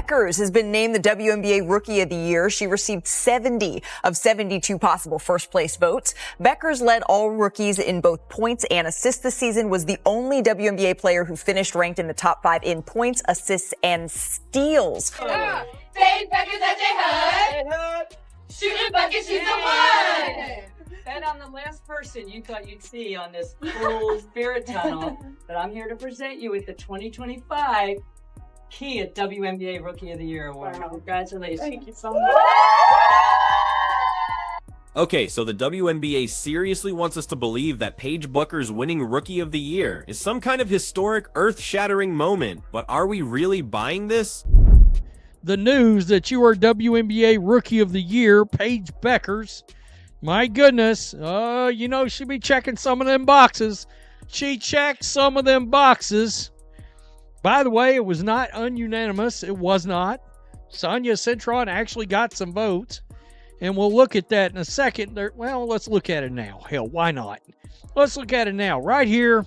Bueckers has been named the WNBA Rookie of the Year. She received 70 of 72 possible first-place votes. Bueckers led all rookies in both points and assists this season, was the only WNBA player who finished ranked in the top 5 in points, assists, and steals. Paige Bueckers ROY. Shooting bucket, she's the one. Bet on the last person you thought you'd see on this cool spirit tunnel. But I'm here to present you with the 2025 Kia WNBA Rookie of the Year Award. Wow. Congratulations. Thank you so much. Okay, so the WNBA seriously wants us to believe that Paige Bueckers winning Rookie of the Year is some kind of historic, earth-shattering moment, but are we really buying this? The news that you are WNBA Rookie of the Year, Paige Bueckers. My goodness, she'll be checking some of them boxes. She checked some of them boxes. By the way, it was not ununanimous. It was not. Sonia Citron actually got some votes. And we'll look at that in a second. Well, let's look at it now. Hell, why not? Let's look at it now. Right here,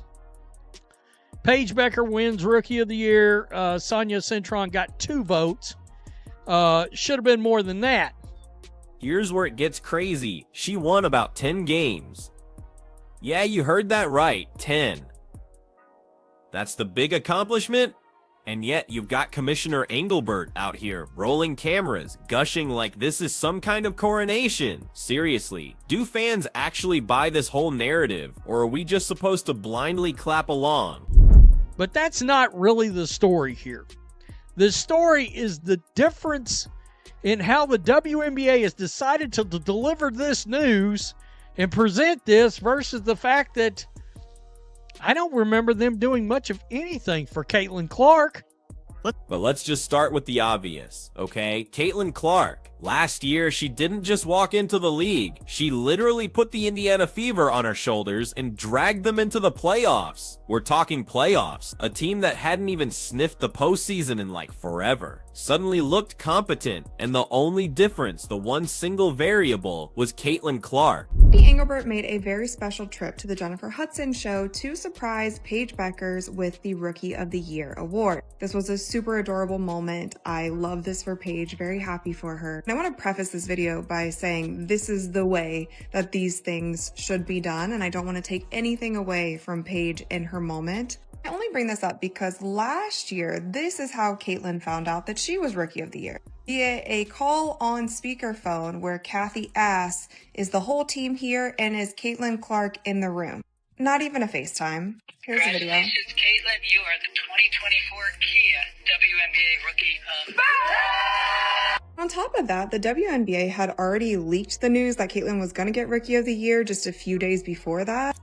Paige Bueckers wins Rookie of the Year. Sonia Citron got 2 votes. Should have been more than that. Here's where it gets crazy. She won about 10 games. Yeah, you heard that right, 10. That's the big accomplishment? And yet you've got Commissioner Engelbert out here rolling cameras, gushing like this is some kind of coronation. Seriously, do fans actually buy this whole narrative, or are we just supposed to blindly clap along? But that's not really the story here. The story is the difference in how the WNBA has decided to deliver this news and present this versus the fact that I don't remember them doing much of anything for Caitlin Clark. But let's just start with the obvious, okay? Caitlin Clark. Last year, she didn't just walk into the league. She literally put the Indiana Fever on her shoulders and dragged them into the playoffs. We're talking playoffs. A team that hadn't even sniffed the postseason in like forever suddenly looked competent, and the only difference, the one single variable, was Caitlin Clark. Engelbert made a very special trip to the Jennifer Hudson show to surprise Paige Bueckers with the Rookie of the Year award. This was a super adorable moment. I love this for Paige, very happy for her. And I want to preface this video by saying this is the way that these things should be done, and I don't want to take anything away from Paige in her moment. I only bring this up because last year, this is how Caitlin found out that she was Rookie of the Year. Via a call on speakerphone where Kathy asks, "Is the whole team here, and is Caitlin Clark in the room?" Not even a FaceTime. Here's the video. Congratulations, Caitlin. You are the 2024 Kia WNBA Rookie of the Year. On top of that, the WNBA had already leaked the news that Caitlin was going to get Rookie of the Year just a few days before that.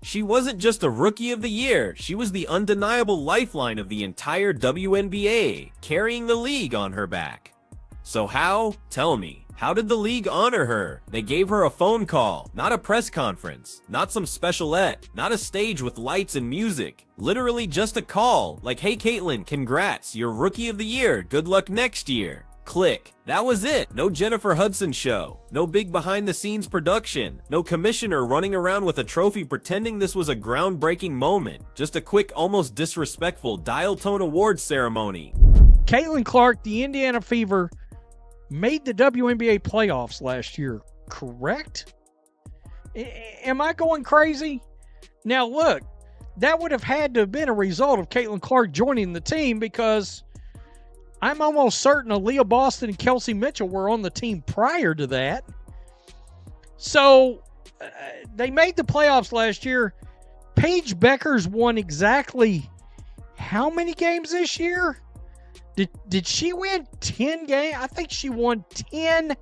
She wasn't just a Rookie of the Year, she was the undeniable lifeline of the entire WNBA, carrying the league on her back. So how? Tell me. How did the league honor her? They gave her a phone call, not a press conference, not some specialette, not a stage with lights and music. Literally just a call, like, "Hey Caitlin, congrats, you're Rookie of the Year, good luck next year." Click. That was it. No Jennifer Hudson show. No big behind-the-scenes production. No commissioner running around with a trophy pretending this was a groundbreaking moment. Just a quick, almost disrespectful dial-tone awards ceremony. Caitlin Clark, the Indiana Fever, made the WNBA playoffs last year, correct? Am I going crazy? Now look, that would have had to have been a result of Caitlin Clark joining the team, because I'm almost certain Aaliyah Boston and Kelsey Mitchell were on the team prior to that. So they made the playoffs last year. Paige Bueckers won exactly how many games this year? Did she win 10 games? I think she won 10.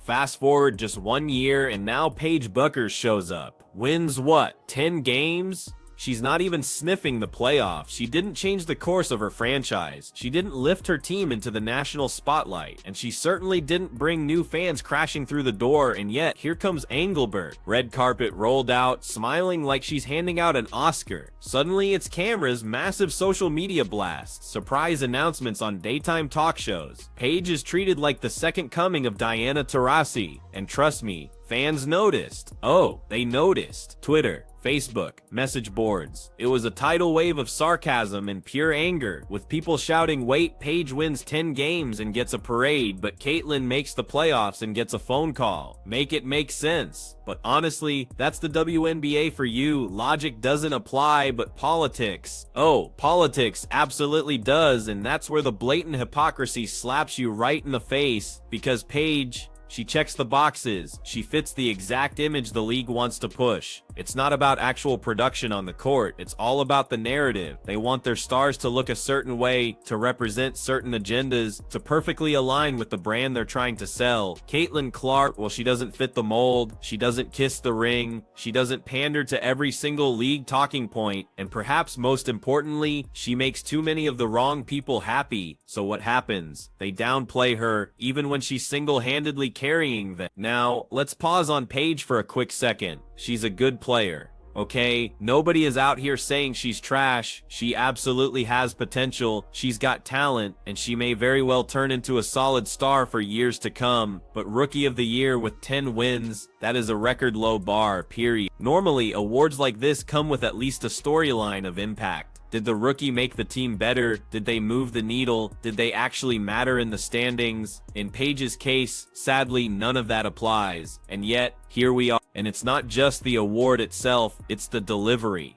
Fast forward just 1 year, and now Paige Bueckers shows up. Wins what, 10 games? She's not even sniffing the playoffs. She didn't change the course of her franchise. She didn't lift her team into the national spotlight. And she certainly didn't bring new fans crashing through the door. And yet, here comes Engelbert. Red carpet rolled out, smiling like she's handing out an Oscar. Suddenly, it's cameras, massive social media blasts, surprise announcements on daytime talk shows. Paige is treated like the second coming of Diana Taurasi. And trust me, Fans noticed. Oh, they noticed. Twitter, Facebook, message boards. It was a tidal wave of sarcasm and pure anger, with people shouting, wait, Paige wins 10 games and gets a parade, but Caitlyn makes the playoffs and gets a phone call. Make it make sense. But honestly, that's the WNBA for you. Logic doesn't apply, but politics. Oh, politics absolutely does, and that's where the blatant hypocrisy slaps you right in the face, because Paige, she checks the boxes. She fits the exact image the league wants to push. It's not about actual production on the court. It's all about the narrative. They want their stars to look a certain way, to represent certain agendas, to perfectly align with the brand they're trying to sell. Caitlin Clark, well, she doesn't fit the mold. She doesn't kiss the ring. She doesn't pander to every single league talking point. And perhaps most importantly, she makes too many of the wrong people happy. So what happens? They downplay her, even when she's single-handedly carrying them. Now, let's pause on Paige for a quick second. She's a good player, okay? Nobody is out here saying she's trash. She absolutely has potential. She's got talent, and she may very well turn into a solid star for years to come. But Rookie of the Year with 10 wins, that is a record low bar, period. Normally, awards like this come with at least a storyline of impact. Did the rookie make the team better? Did they move the needle? Did they actually matter in the standings? In Paige's case, sadly, none of that applies. And yet, here we are. And it's not just the award itself, it's the delivery.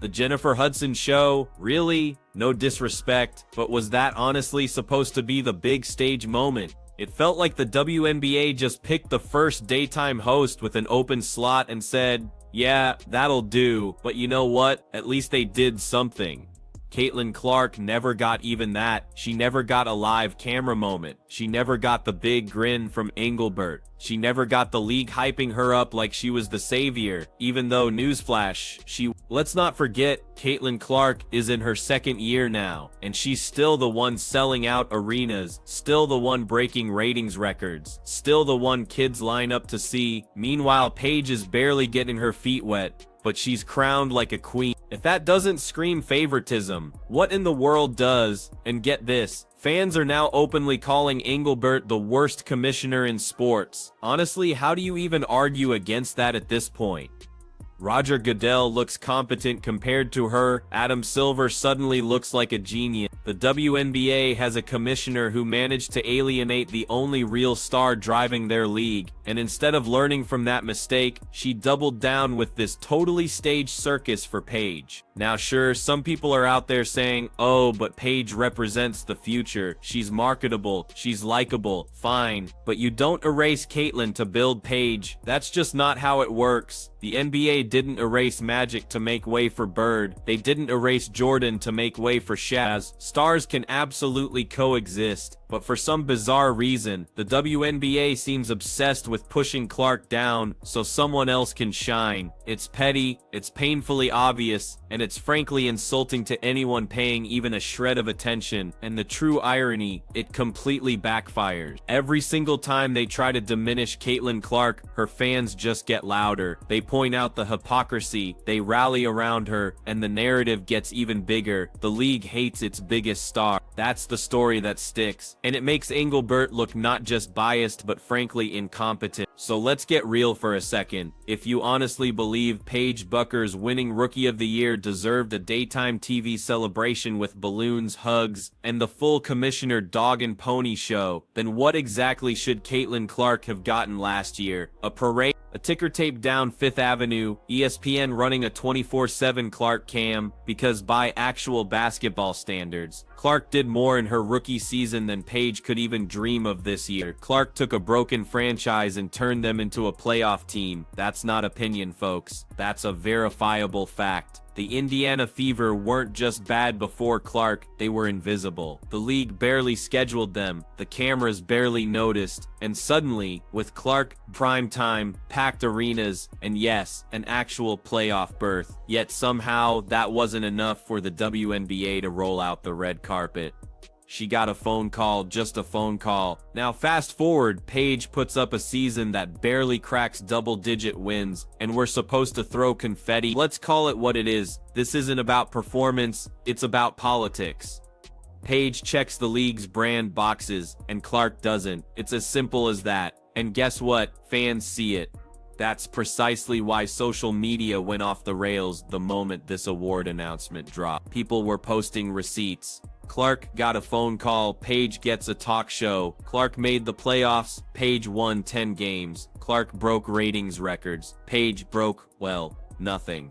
The Jennifer Hudson show? Really? No disrespect, but was that honestly supposed to be the big stage moment? It felt like the WNBA just picked the first daytime host with an open slot and said, yeah, that'll do, but you know what? At least they did something. Caitlin Clark never got even that. She never got a live camera moment. She never got the big grin from Engelbert. She never got the league hyping her up like she was the savior, even though, newsflash, let's not forget, Caitlin Clark is in her second year now, and she's still the one selling out arenas, still the one breaking ratings records, still the one kids line up to see. Meanwhile, Paige is barely getting her feet wet, but she's crowned like a queen. If that doesn't scream favoritism, what in the world does? And get this, fans are now openly calling Engelbert the worst commissioner in sports. Honestly, how do you even argue against that at this point? Roger Goodell looks competent compared to her. Adam Silver suddenly looks like a genius. The WNBA has a commissioner who managed to alienate the only real star driving their league, and instead of learning from that mistake, she doubled down with this totally staged circus for Paige. Now sure, some people are out there saying, oh, but Paige represents the future. She's marketable, she's likable, fine, but you don't erase Caitlyn to build Paige. That's just not how it works. The NBA didn't erase Magic to make way for Bird. They didn't erase Jordan to make way for Shaz. Stars can absolutely coexist, but for some bizarre reason, the WNBA seems obsessed with pushing Clark down so someone else can shine. It's petty, it's painfully obvious, and it's frankly insulting to anyone paying even a shred of attention. And the true irony, it completely backfires. Every single time they try to diminish Caitlin Clark, her fans just get louder. They point out the hypocrisy, they rally around her, and the narrative gets even bigger. The league hates its biggest star. That's the story that sticks. And it makes Engelbert look not just biased but frankly incompetent. So let's get real for a second. If you honestly believe Paige Bueckers winning Rookie of the Year deserved a daytime TV celebration with balloons, hugs, and the full Commissioner Dog and Pony show, then what exactly should Caitlin Clark have gotten last year? A parade? A ticker tape down Fifth Avenue, ESPN running a 24/7 Clark cam, because by actual basketball standards, Clark did more in her rookie season than Paige could even dream of this year. Clark took a broken franchise and turned them into a playoff team. That's not opinion, folks. That's a verifiable fact. The Indiana Fever weren't just bad before Clark, they were invisible. The league barely scheduled them, the cameras barely noticed, and suddenly, with Clark, prime time, packed arenas, and yes, an actual playoff berth. Yet somehow, that wasn't enough for the WNBA to roll out the red carpet. She got a phone call, just a phone call. Now fast forward, Paige puts up a season that barely cracks double-digit wins, and we're supposed to throw confetti. Let's call it what it is. This isn't about performance, it's about politics. Paige checks the league's brand boxes, and Clark doesn't. It's as simple as that. And guess what? Fans see it. That's precisely why social media went off the rails the moment this award announcement dropped. People were posting receipts. Clark got a phone call, Paige gets a talk show. Clark made the playoffs, Paige won 10 games. Clark broke ratings records. Paige broke, well, nothing.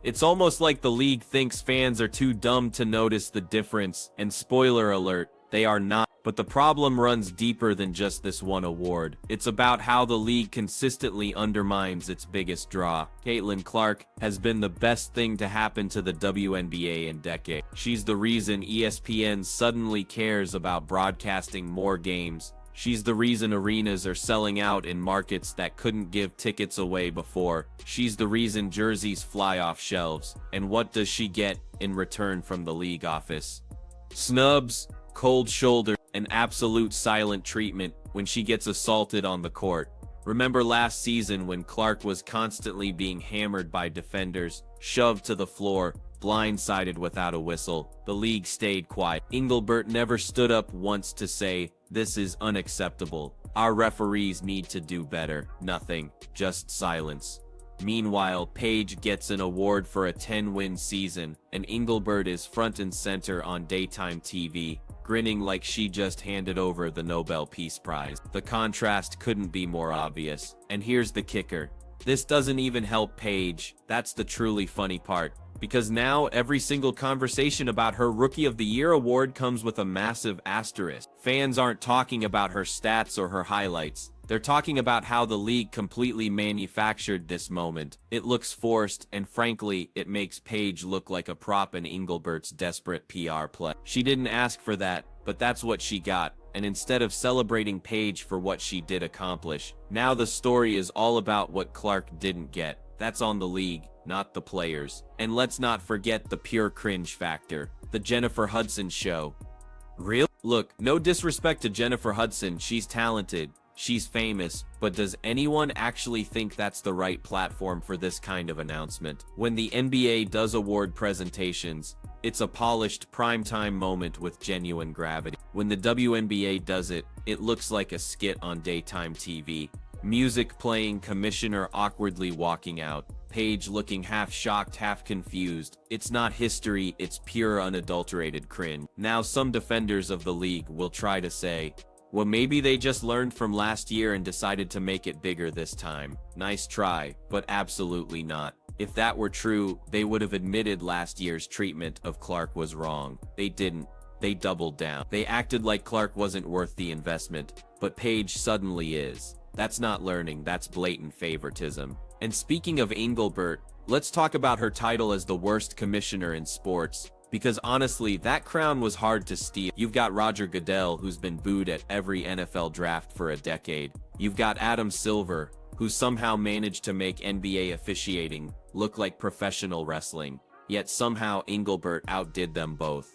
It's almost like the league thinks fans are too dumb to notice the difference, and spoiler alert, they are not. But the problem runs deeper than just this one award. It's about how the league consistently undermines its biggest draw. Caitlin Clark has been the best thing to happen to the WNBA in decades. She's the reason ESPN suddenly cares about broadcasting more games. She's the reason arenas are selling out in markets that couldn't give tickets away before. She's the reason jerseys fly off shelves. And what does she get in return from the league office? Snubs, cold shoulder, and absolute silent treatment when she gets assaulted on the court. Remember last season when Clark was constantly being hammered by defenders, shoved to the floor, blindsided without a whistle? The league stayed quiet. Engelbert never stood up once to say, "This is unacceptable. Our referees need to do better." Nothing, just silence. Meanwhile, Paige gets an award for a 10-win season, and Engelbert is front and center on daytime TV, grinning like she just handed over the Nobel Peace Prize. The contrast couldn't be more obvious. And here's the kicker. This doesn't even help Paige. That's the truly funny part. Because now every single conversation about her Rookie of the Year award comes with a massive asterisk. Fans aren't talking about her stats or her highlights. They're talking about how the league completely manufactured this moment. It looks forced, and frankly, it makes Paige look like a prop in Engelbert's desperate PR play. She didn't ask for that, but that's what she got. And instead of celebrating Paige for what she did accomplish, now the story is all about what Clark didn't get. That's on the league, not the players. And let's not forget the pure cringe factor. The Jennifer Hudson show. Real? Look, no disrespect to Jennifer Hudson, she's talented. She's famous, but does anyone actually think that's the right platform for this kind of announcement? When the NBA does award presentations, it's a polished primetime moment with genuine gravity. When the WNBA does it, it looks like a skit on daytime TV. Music playing, commissioner awkwardly walking out, Paige looking half shocked, half confused. It's not history, it's pure unadulterated cringe. Now some defenders of the league will try to say, well, maybe they just learned from last year and decided to make it bigger this time. Nice try, but absolutely not. If that were true, they would have admitted last year's treatment of Clark was wrong. They didn't. They doubled down. They acted like Clark wasn't worth the investment, but Paige suddenly is. That's not learning, that's blatant favoritism. And speaking of Engelbert, let's talk about her title as the worst commissioner in sports. Because honestly, that crown was hard to steal. You've got Roger Goodell, who's been booed at every NFL draft for a decade. You've got Adam Silver, who somehow managed to make NBA officiating look like professional wrestling. Yet somehow Engelbert outdid them both.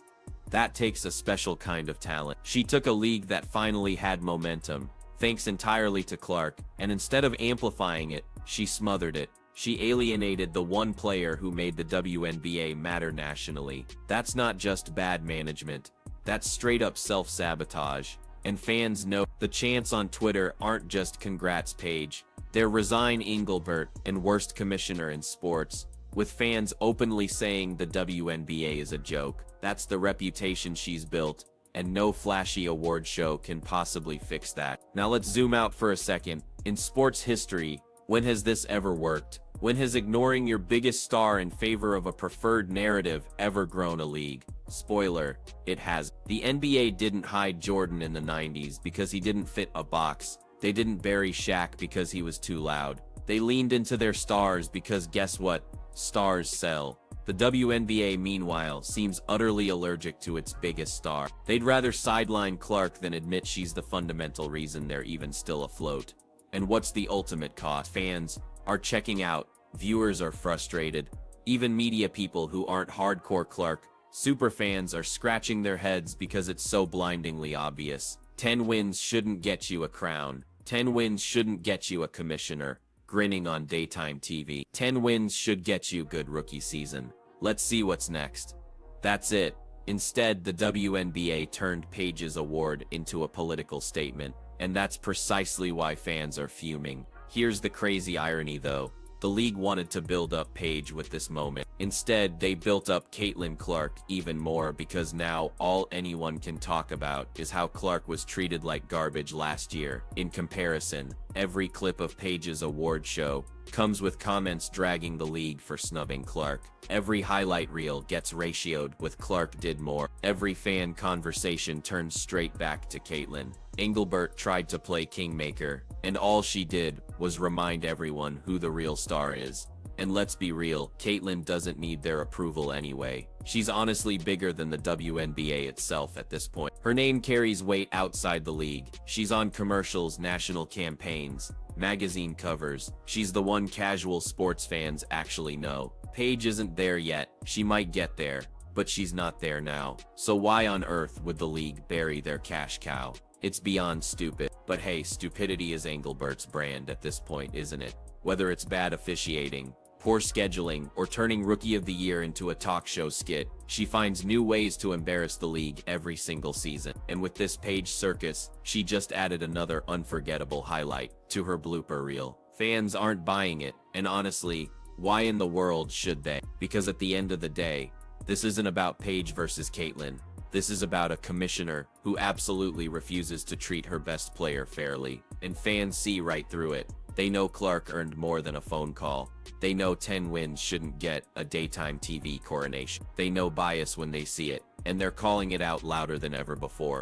That takes a special kind of talent. She took a league that finally had momentum, thanks entirely to Clark, and instead of amplifying it, she smothered it. She alienated the one player who made the WNBA matter nationally. That's not just bad management. That's straight up self-sabotage. And fans know the chants on Twitter aren't just congrats Paige. They're resign Engelbert and worst commissioner in sports, with fans openly saying the WNBA is a joke. That's the reputation she's built, and no flashy award show can possibly fix that. Now let's zoom out for a second. In sports history, when has this ever worked? When has ignoring your biggest star in favor of a preferred narrative ever grown a league? Spoiler, it has. The NBA didn't hide Jordan in the 90s because he didn't fit a box. They didn't bury Shaq because he was too loud. They leaned into their stars because guess what? Stars sell. The WNBA, meanwhile, seems utterly allergic to its biggest star. They'd rather sideline Clark than admit she's the fundamental reason they're even still afloat. And what's the ultimate cost? Fans are checking out, viewers are frustrated, even media people who aren't hardcore Clark superfans are scratching their heads because it's so blindingly obvious. 10 wins shouldn't get you a crown. 10 wins shouldn't get you a commissioner, grinning on daytime TV. 10 wins should get you good rookie season. Let's see what's next. That's it. Instead, the WNBA turned Paige's award into a political statement, and that's precisely why fans are fuming. Here's the crazy irony though. The league wanted to build up Paige with this moment. Instead, they built up Caitlin Clark even more because now all anyone can talk about is how Clark was treated like garbage last year. In comparison, every clip of Paige's award show comes with comments dragging the league for snubbing Clark. Every highlight reel gets ratioed with Clark did more. Every fan conversation turns straight back to Caitlin. Engelbert tried to play kingmaker, and all she did was remind everyone who the real star is. And let's be real, Caitlin doesn't need their approval anyway. She's honestly bigger than the WNBA itself at this point. Her name carries weight outside the league. She's on commercials, national campaigns, magazine covers. She's the one casual sports fans actually know. Paige isn't there yet. She might get there, but she's not there now. So why on earth would the league bury their cash cow? It's beyond stupid. But hey, stupidity is Engelbert's brand at this point, isn't it? Whether it's bad officiating, poor scheduling, or turning Rookie of the Year into a talk show skit, she finds new ways to embarrass the league every single season. And with this Paige circus, she just added another unforgettable highlight to her blooper reel. Fans aren't buying it, and honestly, why in the world should they? Because at the end of the day, this isn't about Paige versus Caitlin. This is about a commissioner who absolutely refuses to treat her best player fairly. And fans see right through it. They know Clark earned more than a phone call. They know 10 wins shouldn't get a daytime TV coronation. They know bias when they see it, and they're calling it out louder than ever before.